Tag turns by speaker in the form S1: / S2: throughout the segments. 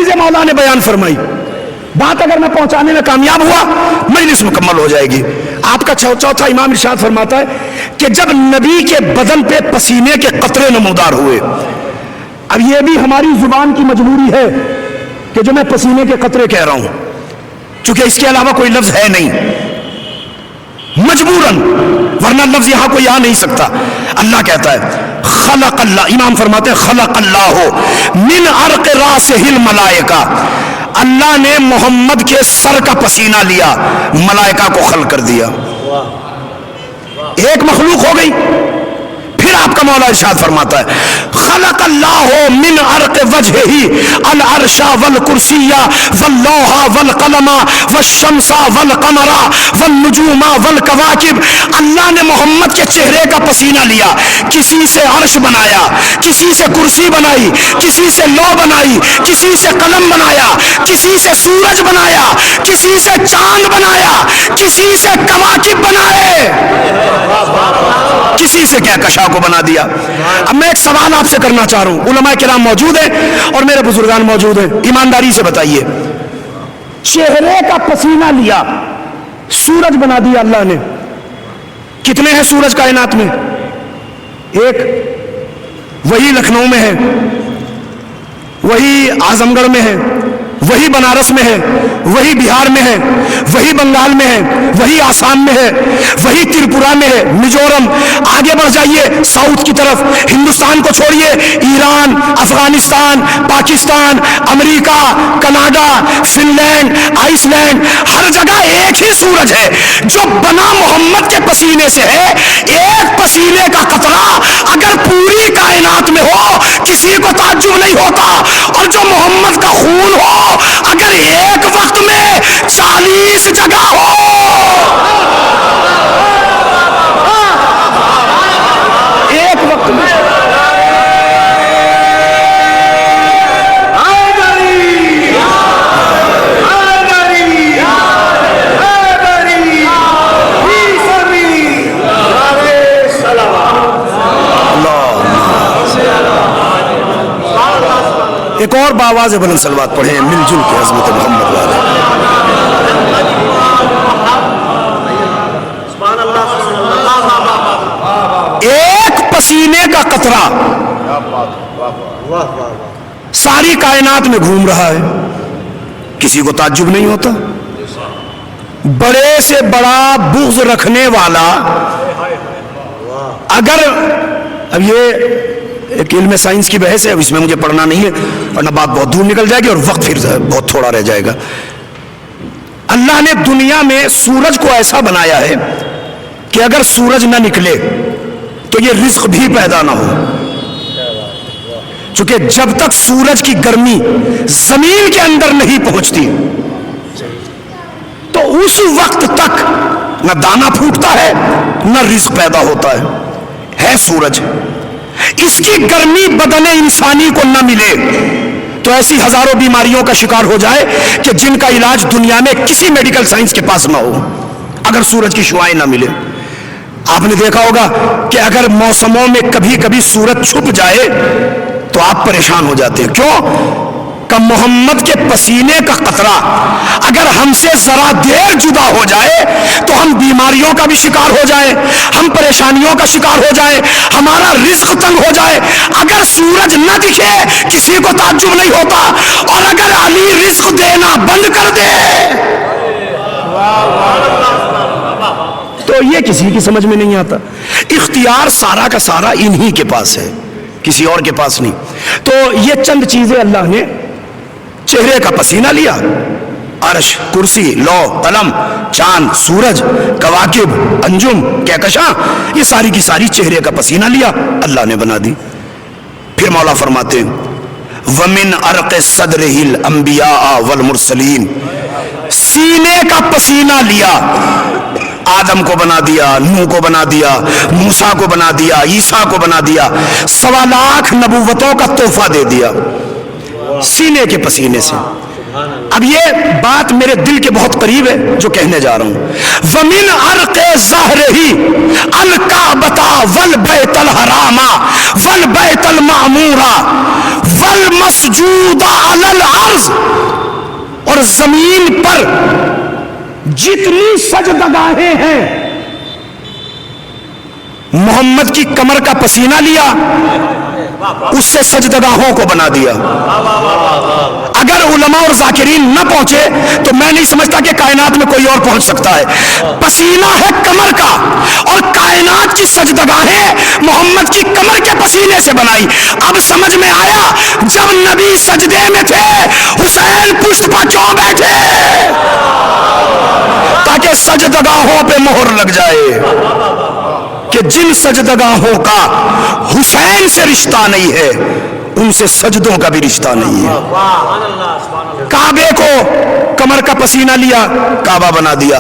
S1: چیزیں مولا نے بیان فرمائی. بات اگر میں پہنچانے میں کامیاب ہوا مجلس مکمل ہو جائے گی. آپ کا چوتھا امام ارشاد فرماتا ہے کہ جب نبی کے بدن پہ پسینے کے قطرے نمودار ہوئے. اب یہ بھی ہماری زبان کی مجبوری ہے کہ جو میں پسینے کے قطرے کہہ رہا ہوں, چونکہ اس کے علاوہ کوئی لفظ ہے نہیں, مجبوراً, ورنہ لفظ یہاں کوئی آ نہیں سکتا. اللہ کہتا ہے خلق اللہ, امام فرماتے ہیں خلق اللہ من عرق راسہ الملائکہ, اللہ نے محمد کے سر کا پسینہ لیا, ملائکہ کو خلق کر دیا. ایک مخلوق ہو گئی. پھر آپ کا مولا ارشاد فرماتا ہے خلق اللہ من عرق وجہہ العرش والکرسی واللوح والقلم والشمس والقمر والنجوم والکواکب. اللہ نے محمد کے چہرے کا پسینہ لیا, کسی سے عرش بنایا, کسی سے کرسی بنائی, کسی سے لو بنائی, کسی سے قلم بنایا, کسی سے سورج بنایا, کسی سے چاند بنایا, کسی سے کواکب بنائے, کسی سے کہکشاں کو بنا دیا. اب میں ایک سوال آپ سے کرنا چاہ رہا ہوں, علماء کرام موجود ہیں اور میرے بزرگان موجود ہیں, ایمانداری سے بتائیے, چہرے کا پسینہ لیا, سورج بنا دیا اللہ نے. کتنے ہیں سورج کائنات میں؟ ایک, وہی لکھنؤ میں ہے, وہی اعظم گڑھ میں ہے, وہی بنارس میں ہے, وہی بہار میں ہے, وہی بنگال میں ہے, وہی آسام میں ہے, وہی تریپورہ میں ہے, میزورم. آگے بڑھ جائیے ساؤتھ کی طرف, ہندوستان کو چھوڑیے, ایران, افغانستان, پاکستان, امریکہ, Canada, Finland, Iceland, ہر جگہ ایک ہی سورج ہے جو بنا محمد کے پسینے سے ہے. ایک پسینے کا قطرہ اگر پوری کائنات میں ہو کسی کو تعجب نہیں ہوتا, اور جو محمد کا خون ہو اگر ایک وقت میں 40 جگہ ہو, ایک وقت میں ایک اور باواز بلند صلوات پڑھیں مل جل کے عظمت محمد والے. ایک پسینے کا قطرہ ساری کائنات میں گھوم رہا ہے, کسی کو تعجب نہیں ہوتا. بڑے سے بڑا بغض رکھنے والا اگر, اب یہ ایک علم سائنس کی بحث ہے, اب اس میں مجھے پڑھنا نہیں ہے ورنہ بات بہت دور نکل جائے گی اور وقت پھر بہت تھوڑا رہ جائے گا. اللہ نے دنیا میں سورج کو ایسا بنایا ہے کہ اگر سورج نہ نکلے تو یہ رزق بھی پیدا نہ ہو, چونکہ جب تک سورج کی گرمی زمین کے اندر نہیں پہنچتی تو اس وقت تک نہ دانا پھوٹتا ہے نہ رزق پیدا ہوتا ہے سورج. اس کی گرمی بدن انسانی کو نہ ملے تو ایسی ہزاروں بیماریوں کا شکار ہو جائے کہ جن کا علاج دنیا میں کسی میڈیکل سائنس کے پاس نہ ہو اگر سورج کی شعاعیں نہ ملے. آپ نے دیکھا ہوگا کہ اگر موسموں میں کبھی کبھی سورج چھپ جائے تو آپ پریشان ہو جاتے ہیں. کیوں؟ کہ محمد کے پسینے کا قطرہ اگر ہم سے ذرا دیر جدا ہو جائے تو ہم بیماریوں کا بھی شکار ہو جائیں, ہم پریشانیوں کا شکار ہو جائیں, ہمارا رزق تنگ ہو جائے. اگر سورج نہ دکھے کسی کو تعجب نہیں ہوتا, اور اگر علی رزق دینا بند کر دے تو یہ کسی کی سمجھ میں نہیں آتا. اختیار سارا کا سارا انہی کے پاس ہے, کسی اور کے پاس نہیں. تو یہ چند چیزیں اللہ نے, چہرے کا پسینہ لیا, عرش, کرسی, لو, قلم, چاند, سورج, کواکب, انجم, کہکشاں, یہ ساری کی ساری چہرے کا پسینہ لیا اللہ نے بنا دی. پھر مولا فرماتے ہیں وَمِنْ عَرْقِ صَدْرِهِ الْأَنْبِيَاءَ وَالْمُرْسَلِينَ, سینے کا پسینہ لیا, آدم کو بنا دیا, نوح کو بنا دیا, موسیٰ کو بنا دیا, عیسیٰ کو بنا دیا, 1.25 لاکھ نبوتوں کا تحفہ دے دیا سینے کے پسینے سے. اب یہ بات میرے دل کے بہت قریب ہے جو کہنے جا رہا ہوں. وَمِنْ عَرْقِ ظَهْرِهِ الْكَعْبَةَ وَالْبَيْتَ الْحَرَامَ وَالْبَيْتَ الْمَعْمُورَ وَالْمَسْجُودَ عَلَى الْأَرْضِ زمین پر جتنی سجدگاہیں ہیں محمد کی کمر کا پسینہ لیا، اس سے سجدگاہوں کو بنا دیا۔ اگر علماء اور ذاکرین نہ پہنچے تو میں نہیں سمجھتا کہ کائنات میں کوئی اور پہنچ سکتا ہے۔ پسینہ ہے کمر کا، اور کائنات کی سجدگاہیں محمد کی کمر کے پسینے سے بنائی۔ اب سمجھ میں آیا جب نبی سجدے میں تھے حسین پشت پر کیوں بیٹھے؟ تاکہ سجدگاہوں پہ مہر لگ جائے کہ جن سجدگاہوں کا حسین سے رشتہ نہیں ہے ان سے سجدوں کا بھی رشتہ نہیں ہے۔ کعبے کو کمر کا پسینہ لیا، کعبہ بنا دیا۔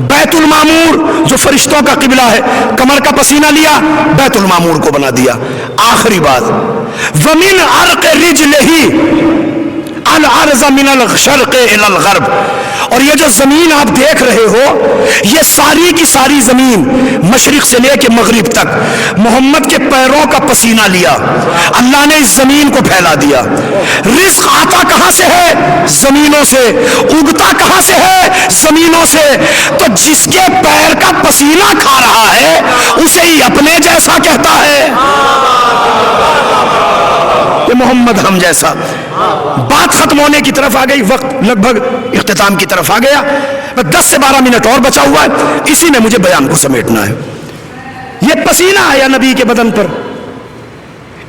S1: بیت المعمور جو فرشتوں کا قبلہ ہے، کمر کا پسینہ لیا، بیت المعمور کو بنا دیا۔ آخری بات، وَمِنْ عَرْقِ رِجْلِهِ الارض من الشرق الى الغرب، اور یہ جو زمین آپ دیکھ رہے ہو یہ ساری کی ساری زمین مشرق سے لے کے مغرب تک محمد کے پیروں کا پسینہ لیا، اللہ نے اس زمین کو پھیلا دیا۔ رزق آتا کہاں سے ہے؟ زمینوں سے۔ اگتا کہاں سے ہے؟ زمینوں سے۔ تو جس کے پیر کا پسینہ کھا رہا ہے اسے ہی اپنے جیسا کہتا ہے کہ محمد ہم جیسا۔ بات ختم ہونے کی طرف آ گئی، وقت لگ بھگ اختتام کی طرف آ گیا، 10 سے 12 منٹ اور بچا ہوا ہے، اسی میں مجھے بیان کو سمیٹنا ہے۔ یہ پسینہ آیا نبی کے بدن پر،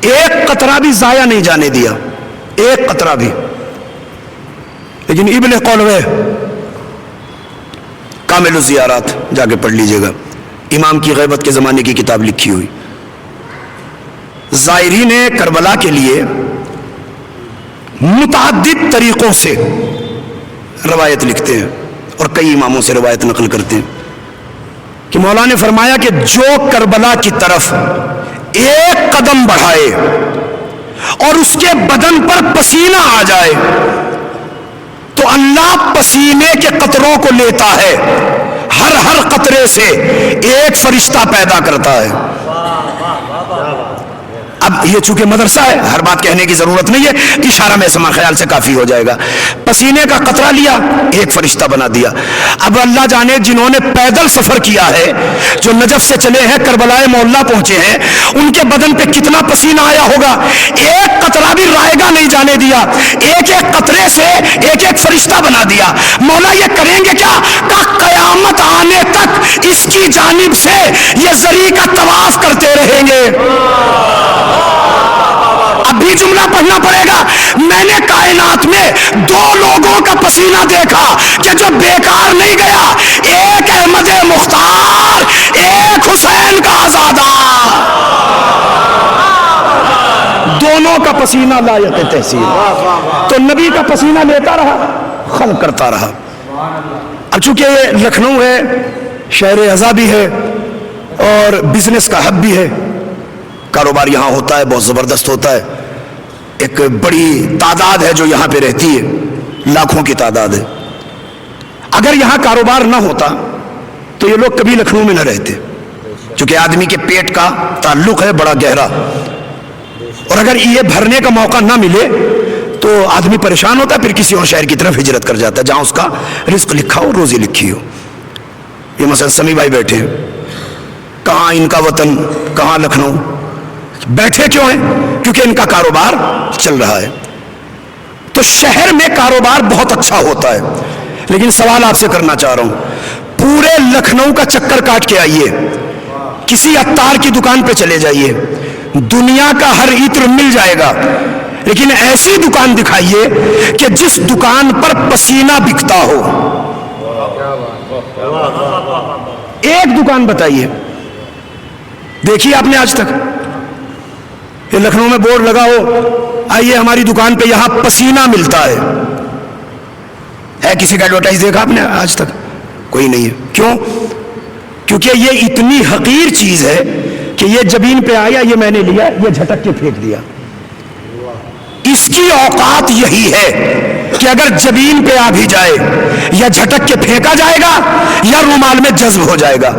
S1: ایک قطرہ بھی ضائع نہیں جانے دیا، ایک قطرہ بھی۔ لیکن ابن قولوہ کامل الزیارات جا کے پڑھ لیجئے گا، امام کی غیبت کے زمانے کی کتاب لکھی ہوئی، زائرین کربلا کے لیے متعدد طریقوں سے روایت لکھتے ہیں اور کئی اماموں سے روایت نقل کرتے ہیں کہ مولا نے فرمایا کہ جو کربلا کی طرف ایک قدم بڑھائے اور اس کے بدن پر پسینہ آ جائے تو اللہ پسینے کے قطروں کو لیتا ہے، ہر قطرے سے ایک فرشتہ پیدا کرتا ہے۔ اب یہ چونکہ مدرسہ ہے ہر بات کہنے کی ضرورت نہیں ہے، اشارہ میں سما خیال سے کافی ہو جائے گا۔ پسینے کا قطرہ لیا، ایک فرشتہ بنا دیا۔ اب اللہ جانے جنہوں نے پیدل سفر کیا ہے، جو نجف سے چلے ہیں کربلا معلیٰ پہنچے ہیں، ان کے بدن پہ کتنا پسینہ آیا ہوگا، ایک قطرہ بھی رائگاں نہیں جانے دیا، ایک ایک قطرے سے ایک ایک فرشتہ بنا دیا۔ مولا یہ کریں گے کیا؟ کہ قیامت آنے تک اس کی جانب سے یہ زری کا طواف کرتے رہیں گے۔ اب بھی جملہ پڑھنا پڑے گا، میں نے کائنات میں 2 لوگوں کا پسینہ دیکھا کہ جو بیکار نہیں گیا، ایک احمد مختار، ایک حسین کا آزادہ، دونوں کا پسینہ لائق تحسین۔ تو نبی کا پسینہ لیتا رہا، خلق کرتا رہا۔ اب چونکہ یہ لکھنؤ ہے، شہر ازا بھی ہے اور بزنس کا ہب بھی ہے، کاروبار یہاں ہوتا ہے، بہت زبردست ہوتا ہے، ایک بڑی تعداد ہے جو یہاں پہ رہتی ہے، لاکھوں کی تعداد ہے۔ اگر یہاں کاروبار نہ ہوتا تو یہ لوگ کبھی لکھنؤ میں نہ رہتے، چونکہ آدمی کے پیٹ کا تعلق ہے بڑا گہرا، اور اگر یہ بھرنے کا موقع نہ ملے تو آدمی پریشان ہوتا ہے، پھر کسی اور شہر کی طرف ہجرت کر جاتا ہے جہاں اس کا رزق لکھا ہو، روزی لکھی ہو۔ یہ مثلا سمی بھائی بیٹھے ہیں، کہاں ان کا وطن، کہاں لکھنؤ، بیٹھے کیوں ہیں؟ کیونکہ ان کا کاروبار چل رہا ہے۔ تو شہر میں کاروبار بہت اچھا ہوتا ہے، لیکن سوال آپ سے کرنا چاہ رہا ہوں، پورے لکھنؤ کا چکر کاٹ کے آئیے، کسی عطار کی دکان پہ چلے جائیے، دنیا کا ہر عطر مل جائے گا، لیکن ایسی دکان دکھائیے کہ جس دکان پر پسینہ بکتا ہو۔ ایک دکان بتائیے، دیکھیے آپ نے آج تک؟ یہ لکھنؤ میں بورڈ لگا ہو، آئیے ہماری دکان پہ یہاں پسینہ ملتا ہے کسی کا ایڈورٹائز دیکھا آپ نے آج تک؟ کوئی نہیں ہے۔ کیوں؟ کیونکہ یہ اتنی حقیر چیز ہے کہ یہ جبین پہ آیا، یہ میں نے لیا، یہ جھٹک کے پھینک دیا۔ اس کی اوقات یہی ہے کہ اگر جبین پہ آ بھی جائے یا جھٹک کے پھینکا جائے گا یا رومال میں جذب ہو جائے گا،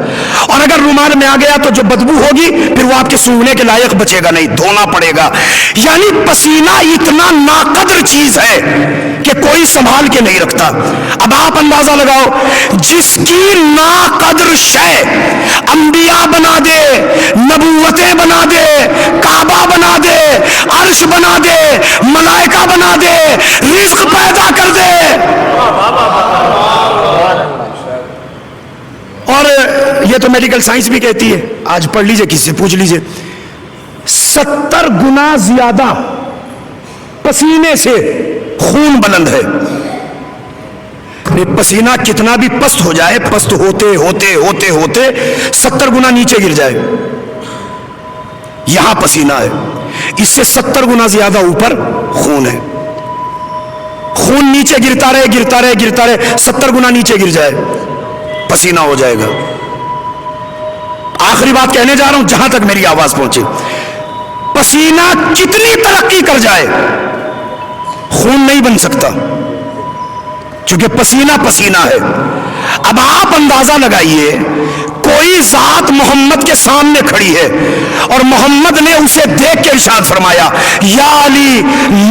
S1: اور اگر رومال میں آ گیا تو جو بدبو ہوگی پھر وہ آپ کے سونگنے کے لائق بچے گا نہیں، دھونا پڑے گا۔ یعنی پسینہ اتنا ناقدر چیز ہے کہ کوئی سنبھال کے نہیں رکھتا۔ اب آپ اندازہ لگاؤ، جس کی ناقدر شے انبیاء بنا دے، نبوتیں بنا دے، کعبہ بنا دے، عرش بنا دے، ملائکہ بنا دے، رزق پیدا کر دے، اور یہ تو میڈیکل سائنس بھی کہتی ہے، آج پڑھ لیجئے، کسی سے پوچھ لیجئے، 70 گنا زیادہ پسینے سے خون بلند ہے۔ پسینہ کتنا بھی پست ہو جائے، پست ہوتے ہوتے ہوتے ہوتے 70 گنا نیچے گر جائے، یہاں پسینہ ہے، اس سے 70 گنا زیادہ اوپر خون ہے۔ خون نیچے گرتا رہے گرتا رہے گرتا رہے، 70 گنا نیچے گر جائے، پسینہ ہو جائے گا۔ آخری بات کہنے جا رہا ہوں جہاں تک میری آواز پہنچے، پسینہ کتنی ترقی کر جائے خون نہیں بن سکتا، چونکہ پسینہ پسینہ ہے۔ اب آپ اندازہ لگائیے، کوئی ذات محمد کے سامنے کھڑی ہے اور محمد نے اسے دیکھ کے ارشاد فرمایا، یا علی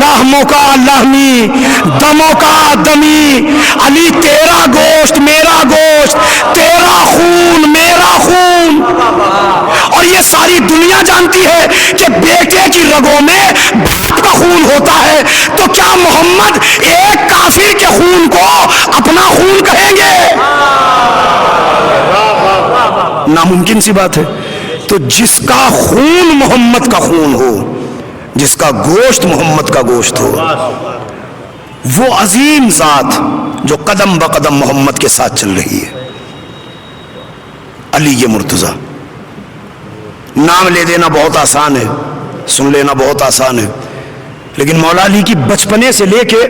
S1: لحموں کا لحمی، دموں کا دمی، علی تیرا گوشت میرا گوشت، تیرا خون میرا خون۔ اور یہ ساری دنیا جانتی ہے کہ بیٹے کی رگوں میں باپ کا خون ہوتا ہے، تو کیا محمد ایک کافر کے خون کو اپنا خون کہیں گے؟ ناممکن سی بات ہے۔ تو جس کا خون محمد کا خون ہو، جس کا گوشت محمد کا گوشت ہو، وہ عظیم ذات جو قدم بقدم محمد کے ساتھ چل رہی ہے، علی مرتضیٰ۔ نام لے دینا بہت آسان ہے، سن لینا بہت آسان ہے، لیکن مولا علی کی بچپنے سے لے کے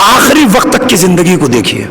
S1: آخری وقت تک کی زندگی کو دیکھیے۔